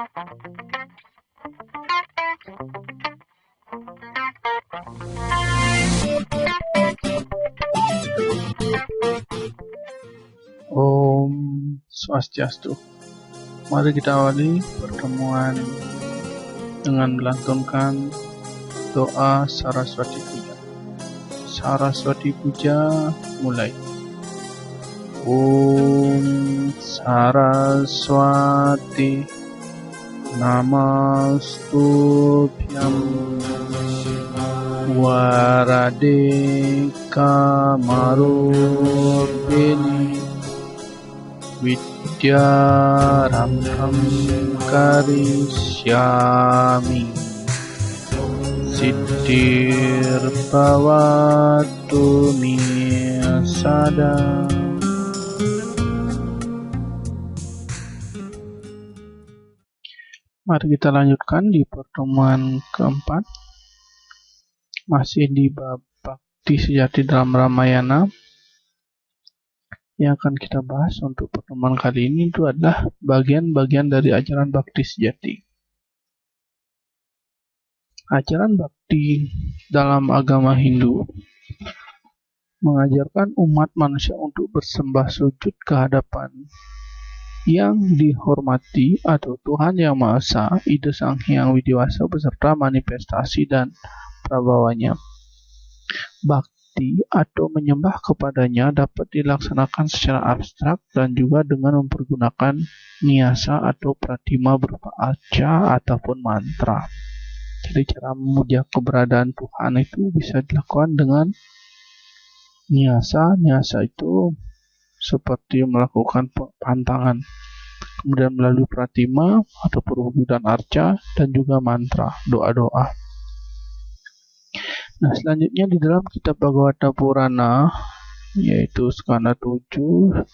Om Swastiastu. Mari kita awali pertemuan dengan melantunkan doa Saraswati Puja. Saraswati Puja mulai. Om Saraswati Namastubhyam Warade Kamarubini Vidyarambham Karishyami Siddhir Bhavatu Me Sada. Mari kita lanjutkan di pertemuan keempat, masih di bab Bhakti Sejati dalam Ramayana. Yang akan kita bahas untuk pertemuan kali ini itu adalah bagian-bagian dari ajaran Bhakti Sejati. Ajaran Bhakti dalam agama Hindu mengajarkan umat manusia untuk bersembah sujud ke hadapan yang dihormati atau Tuhan Yang Maha Esa, Ida Sang Hyang Widiwasa beserta manifestasi dan prabhawanya. Bhakti atau menyembah kepadanya dapat dilaksanakan secara abstrak dan juga dengan mempergunakan niyasa atau pratima berupa arca ataupun mantra. Jadi cara memuja keberadaan Tuhan itu bisa dilakukan dengan niyasa. Niyasa itu seperti melakukan pantangan, kemudian melalui pratima atau perwujudan arca, dan juga mantra, doa-doa. Nah, selanjutnya di dalam kitab Bhagavata Purana, yaitu skanda 7,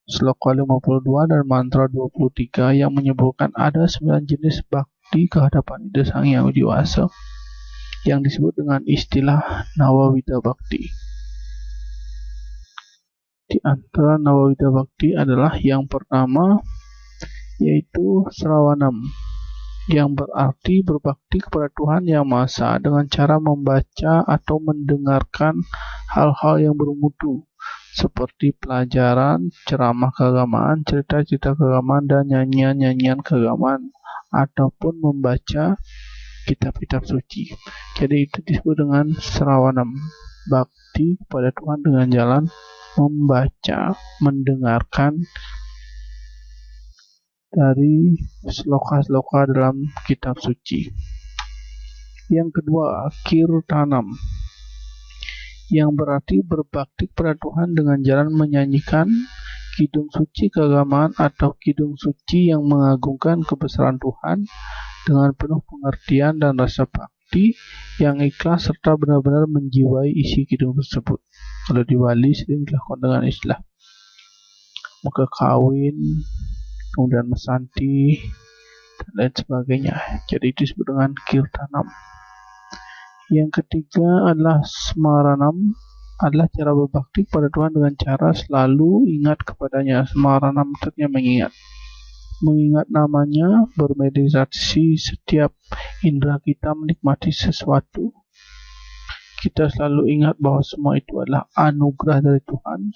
sloka 52 dan mantra 23 yang menyebutkan ada 9 jenis bakti ke hadapan Ida Sang Hyang Widiwasa yang disebut dengan istilah Nawawida Bhakti. Di antara Nawawida Bhakti adalah yang pertama, yaitu Sravanam, yang berarti berbakti kepada Tuhan Yang Maha Esa dengan cara membaca atau mendengarkan hal-hal yang bermutu seperti pelajaran, ceramah keagamaan, cerita-cerita keagamaan, dan nyanyian-nyanyian keagamaan, ataupun membaca kitab-kitab suci. Jadi itu disebut dengan Sravanam, bakti kepada Tuhan dengan jalan membaca, mendengarkan dari sloka-sloka dalam kitab suci. Yang kedua, Kirtanam, yang berarti berbakti kepada Tuhan dengan jalan menyanyikan kidung suci keagamaan atau kidung suci yang mengagungkan kebesaran Tuhan dengan penuh pengertian dan rasa bakti yang ikhlas serta benar-benar menjiwai isi kidung tersebut. Kalau di Bali sering dilakukan dengan istilah muka kawin, kemudian mesanti, dan lain sebagainya. Jadi itu disebut dengan Kirtanam. Yang ketiga adalah Smaranam, adalah cara berbakti kepada Tuhan dengan cara selalu ingat kepadanya. Smaranam artinya mengingat. Mengingat namanya, bermeditasi setiap indera kita menikmati sesuatu. Kita selalu ingat bahwa semua itu adalah anugerah dari Tuhan.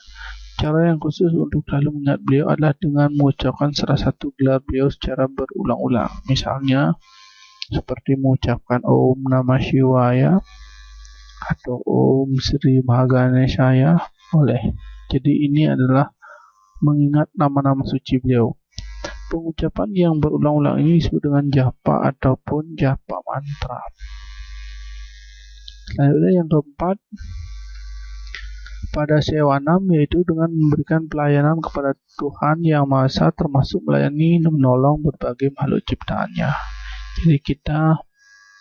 Cara yang khusus untuk selalu mengingat beliau adalah dengan mengucapkan salah satu gelar beliau secara berulang-ulang. Misalnya, seperti mengucapkan Om Namah Shivaya atau Om Sri Mahaganesaya, boleh. Jadi ini adalah mengingat nama-nama suci beliau. Pengucapan yang berulang-ulang ini disebut dengan japa ataupun japa mantra. Selanjutnya yang keempat, pada Sewanam, yaitu dengan memberikan pelayanan kepada Tuhan Yang Maha Esa, termasuk melayani dan menolong berbagai makhluk ciptaannya. Jadi kita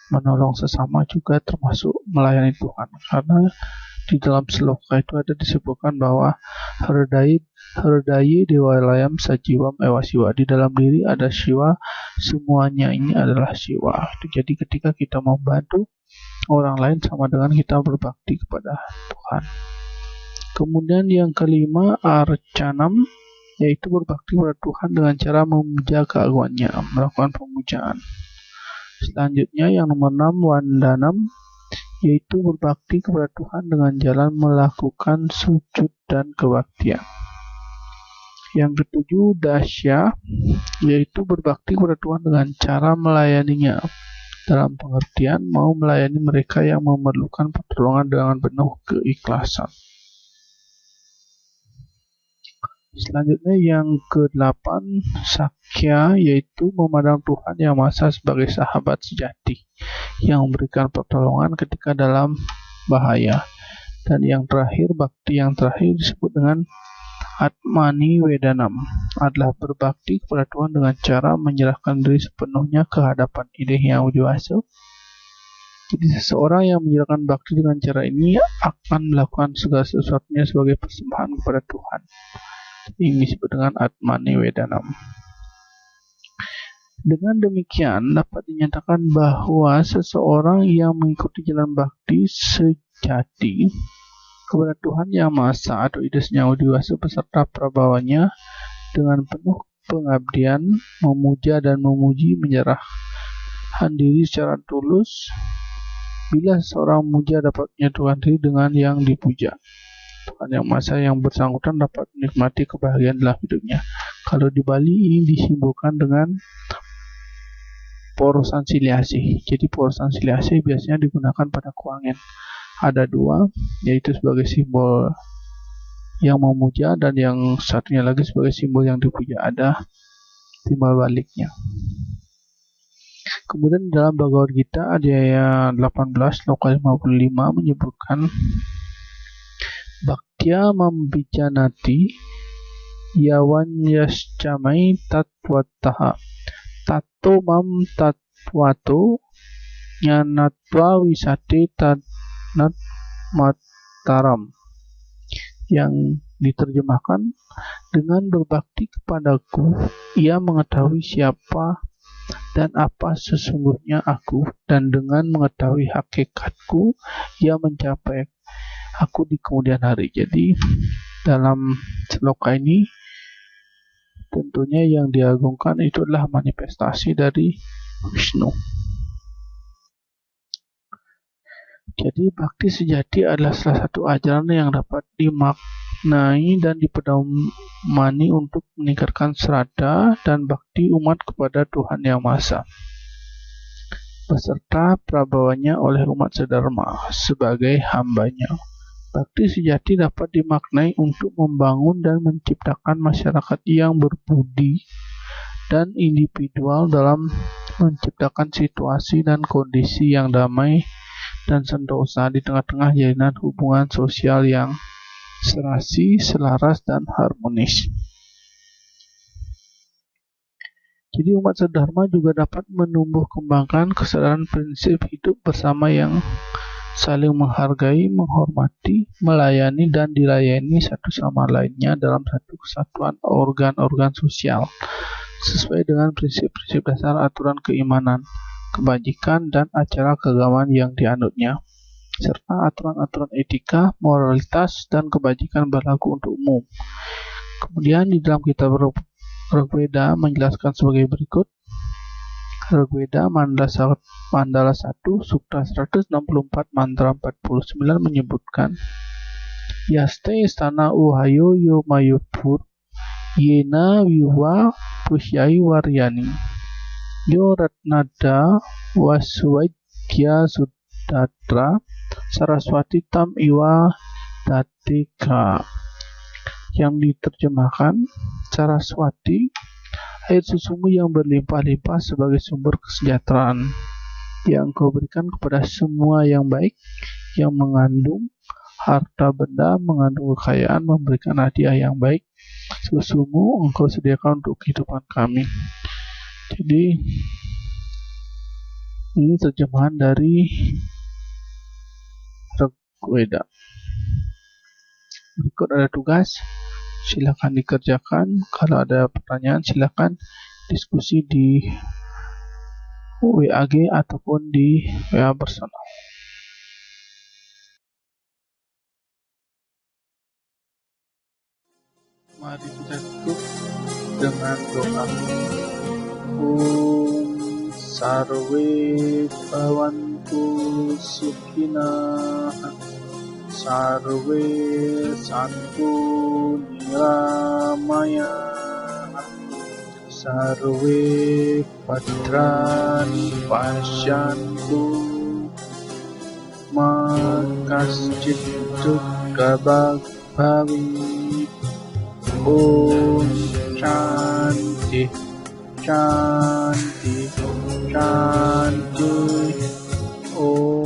menolong sesama juga termasuk melayani Tuhan, karena di dalam sloka itu ada disebutkan bahwa Hridayi Dewalayam Sajiwam Ewa Siwa, di dalam diri ada Siwa, semuanya ini adalah Siwa. Jadi ketika kita membantu orang lain sama dengan kita berbakti kepada Tuhan. Kemudian yang kelima, Arcanam, yaitu berbakti pada Tuhan dengan cara memuja keagungannya, melakukan pemujaan. Selanjutnya yang nomor 6, wandanam, yaitu berbakti kepada Tuhan dengan jalan melakukan sujud dan kebaktian. Yang ketujuh, dasya, yaitu berbakti kepada Tuhan dengan cara melayaninya, dalam pengertian mau melayani mereka yang memerlukan pertolongan dengan penuh keikhlasan. Selanjutnya yang ke-8, sakya, yaitu memandang Tuhan Yang Maha Esa sebagai sahabat sejati yang memberikan pertolongan ketika dalam bahaya. Dan yang terakhir, bakti yang terakhir disebut dengan Atmani Wedanam, adalah berbakti kepada Tuhan dengan cara menyerahkan diri sepenuhnya ke hadapan Ide Yang Widi Wasa. Jadi seseorang yang menyerahkan bakti dengan cara ini akan melakukan segala sesuatunya sebagai persembahan kepada Tuhan. Ini disebut dengan Atmani Wedanam. Dengan demikian dapat dinyatakan bahwa seseorang yang mengikuti jalan bakti sejati kepada Tuhan Yang Maha Esa atau Ida Yang Widi Wasa beserta prabawanya dengan penuh pengabdian, memuja dan memuji, menyerahkan diri secara tulus. Bila seorang memuja dapat menyatukan diri dengan yang dipuja, Tuhan Yang Maha Esa yang bersangkutan dapat menikmati kebahagiaan dalam hidupnya. Kalau di Bali ini disimbolkan dengan porosan siliasih. Jadi porosan siliasih biasanya digunakan pada keuangan. Ada dua, yaitu sebagai simbol yang memuja dan yang satunya lagi sebagai simbol yang dipuja. Ada timbal baliknya. Kemudian dalam Bhagavad Gita ayat 18 sloka 55 menyebutkan Bhaktya mambijanati yawan yaschamai tatwataha tato mam tatwato nyanatwa wisate tanat mataram, yang diterjemahkan, dengan berbakti kepadaku ia mengetahui siapa dan apa sesungguhnya aku, dan dengan mengetahui hakikatku ia mencapai aku di kemudian hari. Jadi dalam sloka ini tentunya yang diagungkan itu adalah manifestasi dari Vishnu. Jadi bakti sejati adalah salah satu ajaran yang dapat dimaknai dan dipedomani untuk meningkatkan sraddha dan bakti umat kepada Tuhan Yang Maha Esa beserta prabawanya oleh umat sedharma sebagai hambanya. Bakti sejati dapat dimaknai untuk membangun dan menciptakan masyarakat yang berbudi dan individual dalam menciptakan situasi dan kondisi yang damai dan sentosa di tengah-tengah jalinan hubungan sosial yang serasi, selaras, dan harmonis. Jadi umat sedharma juga dapat menumbuh kembangkan kesadaran prinsip hidup bersama yang saling menghargai, menghormati, melayani, dan dilayani satu sama lainnya dalam satu kesatuan organ-organ sosial sesuai dengan prinsip-prinsip dasar aturan keimanan, kebajikan, dan acara keagamaan yang dianutnya, serta aturan-aturan etika, moralitas, dan kebajikan berlaku untuk umum. Kemudian di dalam kitab Rigveda menjelaskan sebagai berikut. Rigveda Mandala 1 Sukta 164 Mantra 49 menyebutkan Yaste istana uhayo yo mayupur yena wiwa pusyai waryani yo ratnada waswaikya sudatra saraswati tam iwa datika, yang diterjemahkan Saraswati, air susumu yang berlimpah-limpah sebagai sumber kesejahteraan yang kau berikan kepada semua yang baik, yang mengandung harta benda, mengandung kekayaan, memberikan hadiah yang baik. Susumu engkau sediakan untuk kehidupan kami. Jadi ini terjemahan dari Rigveda. Berikut ada tugas, silakan dikerjakan. Kalau ada pertanyaan silakan diskusi di WAG ataupun di WA personal. Mari kita tutup dengan doa. Om Sarve Bhavantu Sukhina Sarve Santu Niramaya Sarve Bhadrani Pashyantu Makaschit Dukkha Bhavit. Om Shanti Shanti Shanti. Om